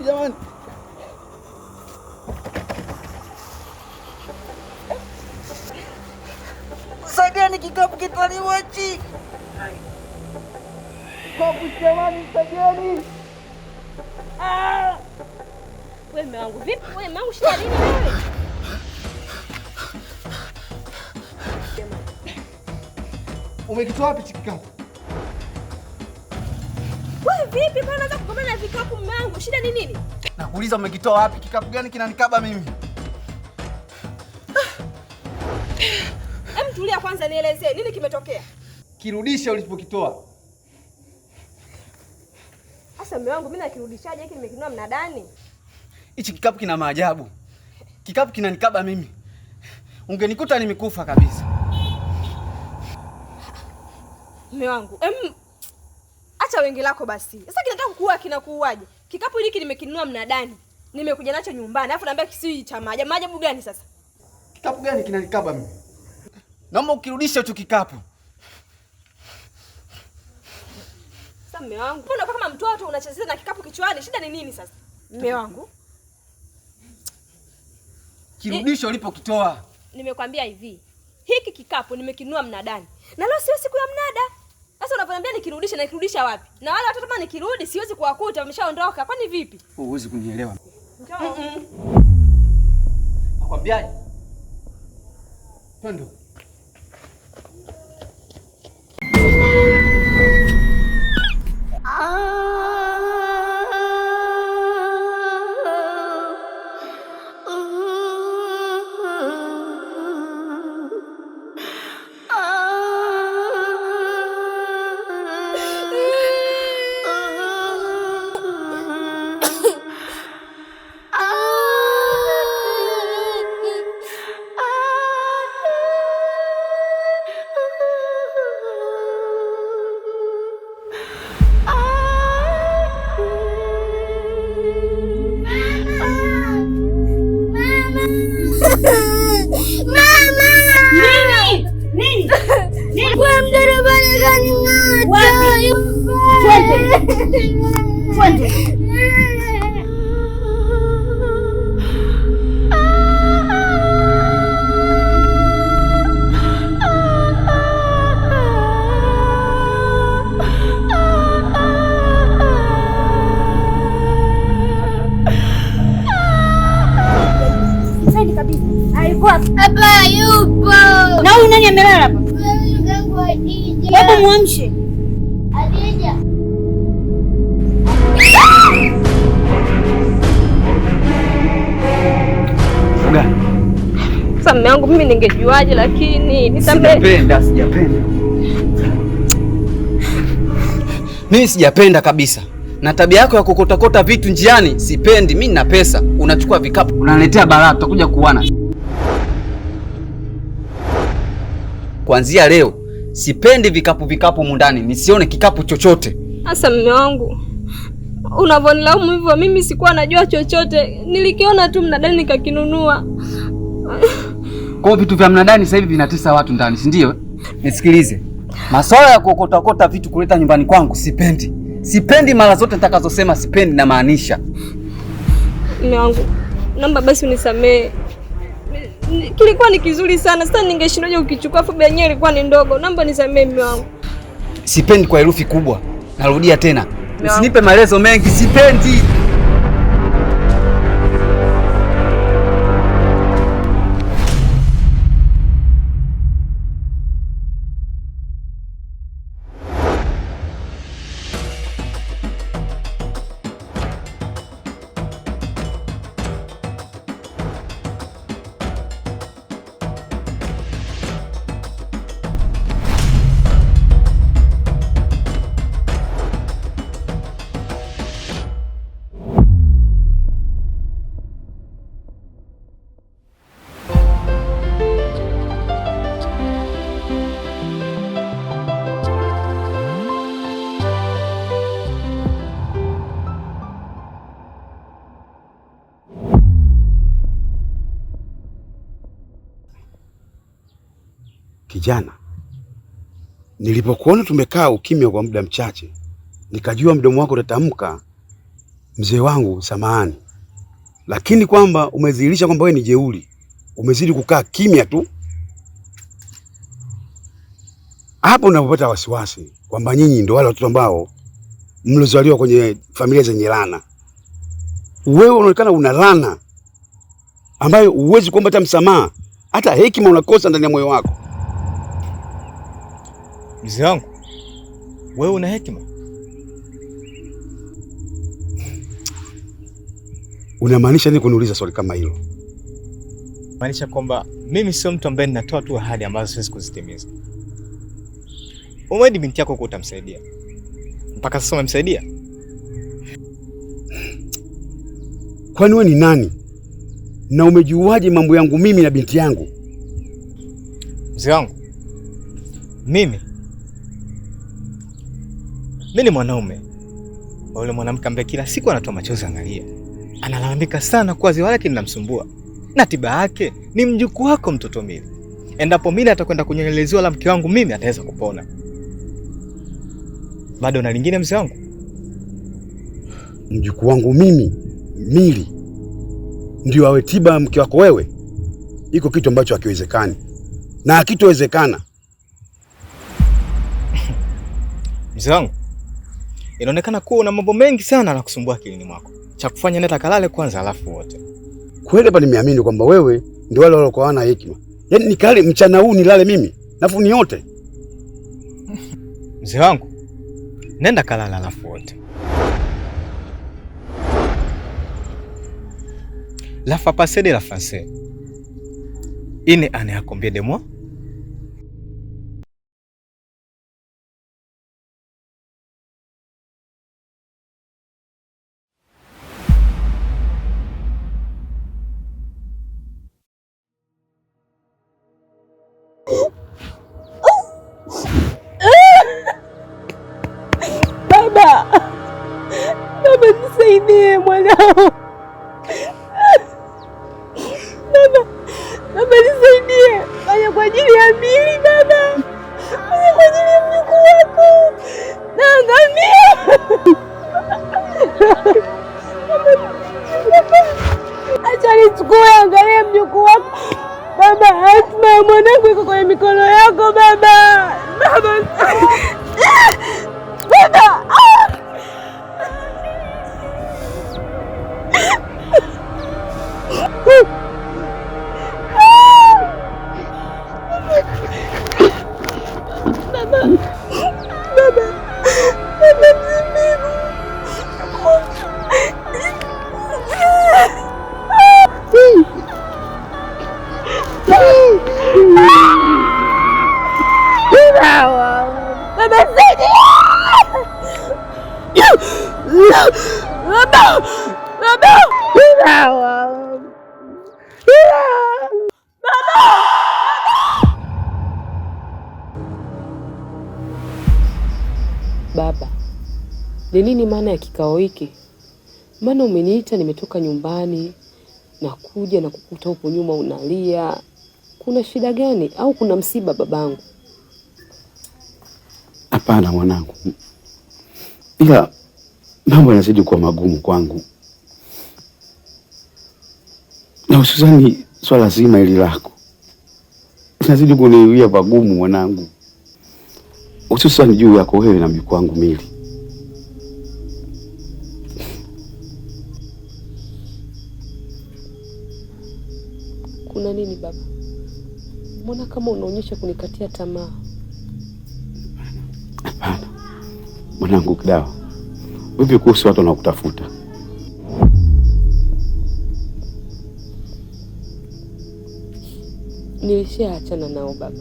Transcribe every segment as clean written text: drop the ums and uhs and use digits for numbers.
Jamani. Saidieni kikapu kitaniwachi. Kikapu jamani, saidieni. Wewe mume wangu vipi? Wewe mume wangu shida nini wewe? Umekitoa wapi kikapu? Wewe vipi? Mbona unaanza kugombana na vikapu mume wangu? Shida ni nini? Nakuuliza umekitoa wapi? Kikapu gani kinanikaba mimi? Hem, tulia kwanza nielezee nini kimetokea. Kirudisha ulipokitoa. Sasa mume wangu mimi nakirudishaje hiki nimekinunua mnadani? Hichi kikapu kina maajabu. Kikapu kinanikaba mimi. Ungenikuta nimekufa kabisa. Mume wangu, acha wengi lako basi. Sasa kinataka kukuua kinakuuaje? Kikapu hiki nimekinunua mnadani. Nimekuja nacho nyumbani. Alafu naambia kisi cha maajabu. Maajabu gani sasa? Kikapu gani kinanikaba mimi? Naomba ukirudisha hicho kikapu. Sasa mume wangu, mbona kama mtoto unachezea na kikapu kichwani? Shida ni nini sasa? Mume wangu. Kirudisha ulipokitoa. Nimekwambia hivi. Hiki kikapu nimekinunua mnadani. Na leo sio siku ya mnada. Sasa unaponiambia nikirudisha na nikirudisha wapi? Na wale watoto kama nikirudi siwezi kuwakuta wameshaondoka. Kwani vipi? Huwezi kunielewa. Nakwambiaje? Twende. Hapa yupo. Na huyu nani amelala hapa? Hebu muamshe. Adija. Fuga. Sasa mume wangu mimi ningejuaje lakini sijapenda. Mimi sijapenda kabisa. Na tabia yako ya kukotakota vitu njiani sipendi. Mimi nina pesa, unachukua vikapu, unaniletea balaa, tutakuja kuana. Kuanzia leo sipendi vikapu mundani, nisione kikapu chochote. Sasa mume wangu, unavonilaumu hivyo, mimi sikuwa najua chochote. Nilikiona tu mnadani nikakinunua. Kwa vitu vya mnadani sasa hivi vinatesa watu ndani, si ndio? Nisikilize. Masuala ya kukotakota vitu kuleta nyumbani kwangu sipendi. Sipendi, mara zote nitakazosema sipendi na maanisha. Mume wangu, naomba basi unisamee. Kilikuwa ni kizuri sana. Sasa ningeshindaje ukichukua, fobe yenyewe ilikuwa ni ndogo. Naomba nisamee mume wangu. Sipendi kwa herufi kubwa. Narudia tena. Usinipe maelezo mengi, sipendi. Kijana, nilipokuona tumekaa ukimya kwa muda mchache, nikajua mdomo wako utatamka Mzee wangu samahani, lakini kwamba umedhihirisha kwamba wewe ni jeuri, umezidi kukaa kimya tu. Hapo unapopata wasiwasi kwamba nyinyi ndio wale watoto ambao mlozaliwa kwenye familia zenye laana. Wewe unaonekana una laana ambayo huwezi kuomba hata msamaha, hata hekima unakosa ndani ya moyo wako. Mzee wangu, wewe una hekima? Unamaanisha nini kuniuliza swali kama hilo? Maanisha kwamba mimi sio mtu ambaye ninatoa tu ahadi ambazo siwezi kuzitimiza. Umwahidi binti yako kwa utamsaidia. Mpaka sasa umemsaidia? Kwani wewe ni nani? Na umejuaje mambo yangu mimi na binti yangu? Mzee wangu, mimi ni mwanaume wa yule mwanamke ambaye kila siku anatoa machozi analia. Analalamika sana kwa ziwa lake linamsumbua. Na tiba yake ni mjukuu wako mtoto Mili. Endapo Mili atakwenda kunyonyeleziwa la mke wangu mimi ataweza kupona. Bado na lingine mzee wangu? Mjukuu wangu mimi Mili ndio awe tiba mke wako wewe? Iko kitu ambacho hakiwezekani. Na hakitowezekana. Mzee wangu, inaonekana kuwa una mambo mengi sana na kusumbua akilini mwako. Cha kufanya nenda kalale kwanza alafu wote. Kweli hapa nimeamini kwamba wewe ndio wale waliokuwa wana hekima. Yaani nikale mchana huu nilale mimi, nafu ni yote. Mzee wangu, nenda kalala alafu wote. La fa passer de la français. Ine ane à combien de mois? Baba nisaidie mwanao. Baba nisaidie. Fanya kwa ajili ya Mili baba. Fanya kwa ajili ya mjukuu wako. Naangamia. Acha nichukue angalia mjukuu wako. Baba, hatima ya mwanangu iko kwenye mikono yako baba. Baba. Baba. Baba, ni nini maana ya kikao hiki? Maana umeniita nimetoka nyumbani na kuja na kukuta huko nyuma unalia. Kuna shida gani au kuna msiba babangu? Hapana mwanangu. Ila mambo yanazidi kuwa magumu kwangu. Na hususani swala zima hili lako. Linazidi kuniwia pagumu mwanangu. Hususani juu yako wewe na mjukuu wangu Mili. Kuna nini baba? Mbona kama unaonyesha kunikatia tamaa? Hapana. Mwanangu Kidawa. Vipi kuhusu watu wanaokutafuta? Nilishaachana nao baba.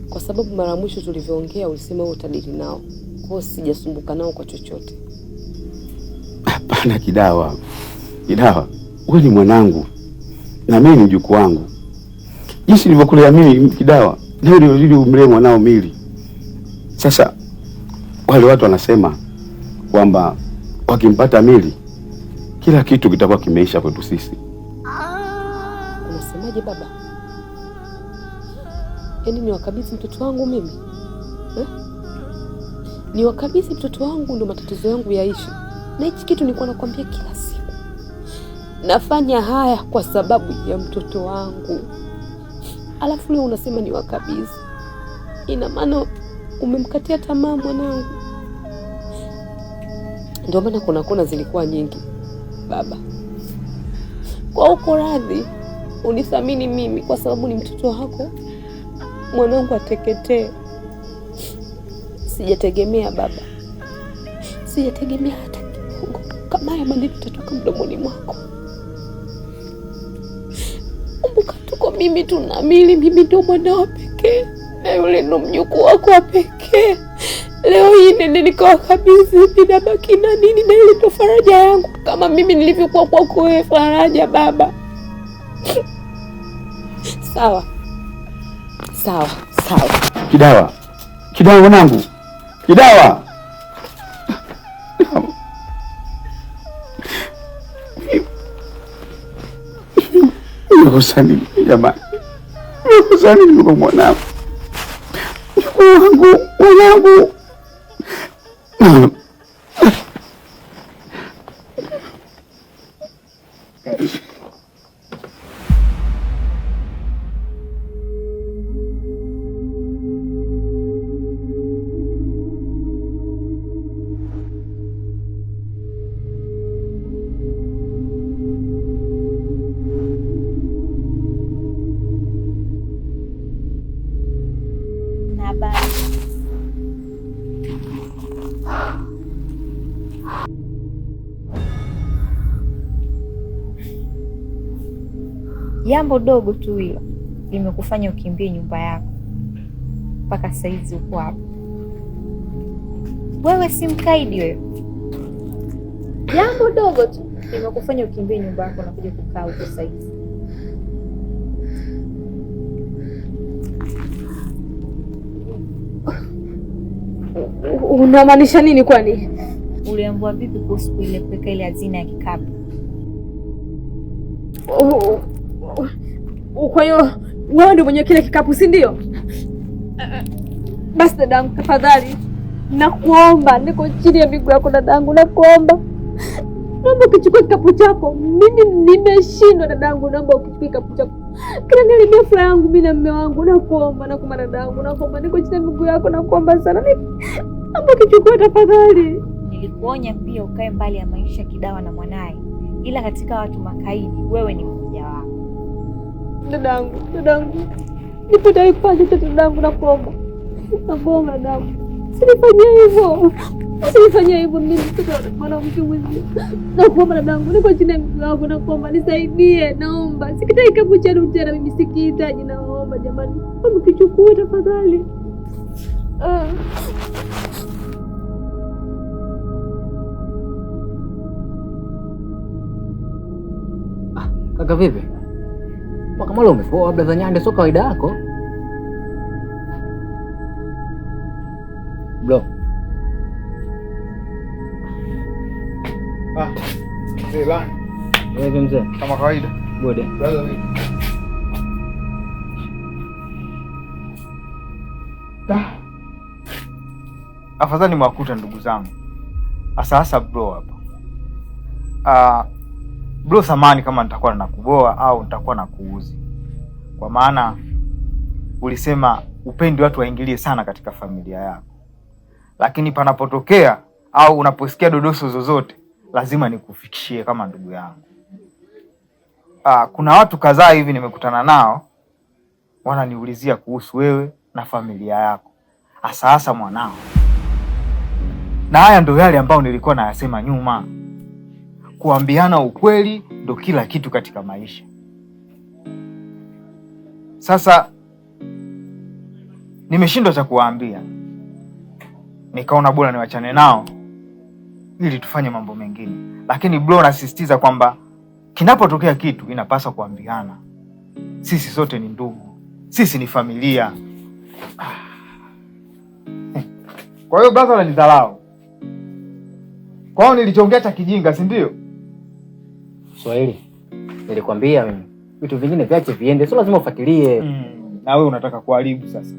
Kwa sababu mara mwisho tulivyoongea ulisema wewe utadili nao. Kwa hiyo sijasumbuka nao kwa chochote. Hapana Kidawa. Kidawa, wewe ni mwanangu. Na mimi ni mjukuu wangu. Jinsi nilivyokulea mimi Kidawa, na wewe ndio umlee mwanao Mili. Sasa wale watu wanasema kwamba wakimpata Mili kila kitu kitakuwa kimeisha kwetu sisi. Unasemaje baba? Yaani ni wakabidhi mtoto wangu mimi? Ni wakabidhi mtoto wangu ndio matatizo yangu yaishi. Na hichi kitu nilikuwa nakwambia kila siku. Nafanya haya kwa sababu ya mtoto wangu. Alafu leo unasema ni wakabidhi. Ina maana umemkatia tamaa mwanangu. Ndio maana kuna kona zilikuwa nyingi. Baba, kwa uko radhi unithamini mimi kwa sababu ni mtoto wako, mwanangu ateketee. Sijategemea baba, sijategemea hata kidogo kama haya maneno yatatoka mdomoni mwako. Kumbuka tuko mimi tu na Mili, mimi ndio mwanao pekee na yule ndo mjukuu wako wa pekee. Leo hii nende nikawakabidhi, ninabaki na nini? Na ile ndo faraja yangu kama mimi nilivyokuwa kwako wewe faraja baba. Sawa. Sawa, sawa. Kidawa. Kidawa mwanangu. Kidawa. Usani jamani. Usani kwa mwanangu. Mwanangu. Jambo dogo tu hilo limekufanya ukimbie nyumba yako mpaka saizi uko hapo. Wewe si mkaidi wewe. Jambo dogo tu limekufanya ukimbie nyumba yako na kuja kukaa huko saizi. Unamaanisha nini kwani? Uliambiwa vipi kuhusu ile kuweka ile hazina ya kikapu? Kwa hiyo wewe ndio mwenye kile kikapu, si ndio? Basi dadangu, tafadhali nakuomba, niko chini ya miguu yako dadangu, nakuomba. Naomba ukichukua kikapu chako. Mimi nimeshindwa dadangu, naomba ukichukua kikapu chako. Kila nilimia furaha yangu mimi na mume wangu, nakuomba, nakuomba dadangu, nakuomba, niko chini ya miguu yako, nakuomba sana. Naomba ukichukua tafadhali. Nilikuonya pia ukae mbali ya maisha Kidawa na mwanae. Ila katika watu makaidi wewe ni mmoja wao. Dadangu. Nipo tayari kufanya chochote dadangu, nakuomba. Nakuomba dadangu. Usinifanyie hivyo mimi mtoto mwanamke mwenzi. Nakuomba dadangu, niko chini ya miguu yako, nakuomba nisaidie, naomba. Sikitaki kikapu chenu tena, mimi sikihitaji, naomba jamani. Naomba kichukue tafadhali. Kaka vipi? Kama leo umepoa blaza Nyande, sio kawaida yako. Bro. Mzee bana. Wewe mzee. Kama kawaida. Bode. Brother vipi? Afadhali mwakuta ndugu zangu. Hasa bro hapa. Bro, samani kama nitakuwa nakuboa au nitakuwa nakuuzi. Kwa maana ulisema upendi watu waingilie sana katika familia yako. Lakini panapotokea au unaposikia dodoso zozote, lazima nikufikishie kama ndugu yangu. Kuna watu kadhaa hivi nimekutana nao wananiulizia kuhusu wewe na familia yako. Hasa mwanao. Na haya ndio yale ambao nilikuwa nayasema nyuma. Kuambiana ukweli ndo kila kitu katika maisha. Sasa nimeshindwa cha kuwaambia. Nikaona bora niwachane nao ili tufanye mambo mengine. Lakini bro, nasisitiza kwamba kinapotokea kitu inapaswa kuambiana. Sisi sote ni ndugu. Sisi ni familia. Kwa hiyo brother unanidharau. Kwa hiyo nilichongea cha kijinga, si ndio? Swahili. Nilikwambia mimi. Vitu vingine viache viende, sio lazima ufuatilie. Na wewe unataka kuharibu sasa.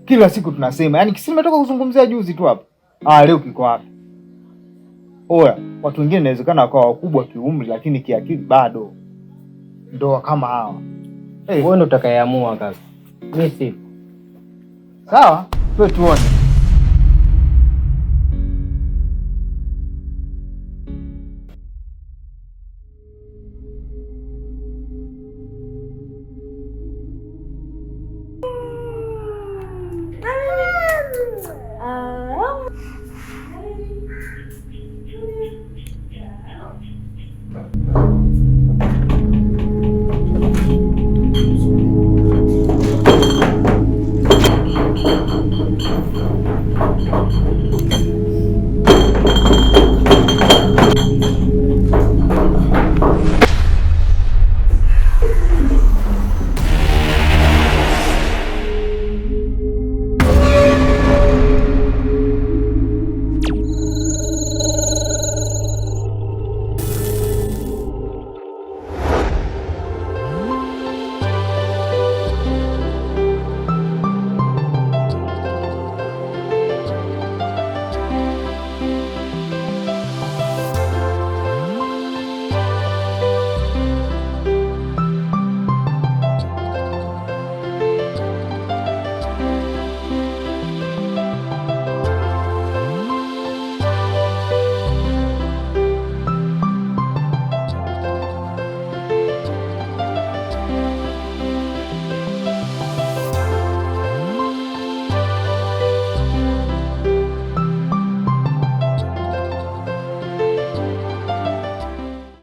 Kila siku tunasema, yani kisi nimetoka kuzungumzia juzi tu hapa. Leo kiko wapi? Oya, watu wengine inawezekana wakawa wakubwa kiumri lakini kiakili bado. Ndoa kama hawa. Wewe ndo utakayeamua kaka. Mimi si. Sawa, tuwe tuone.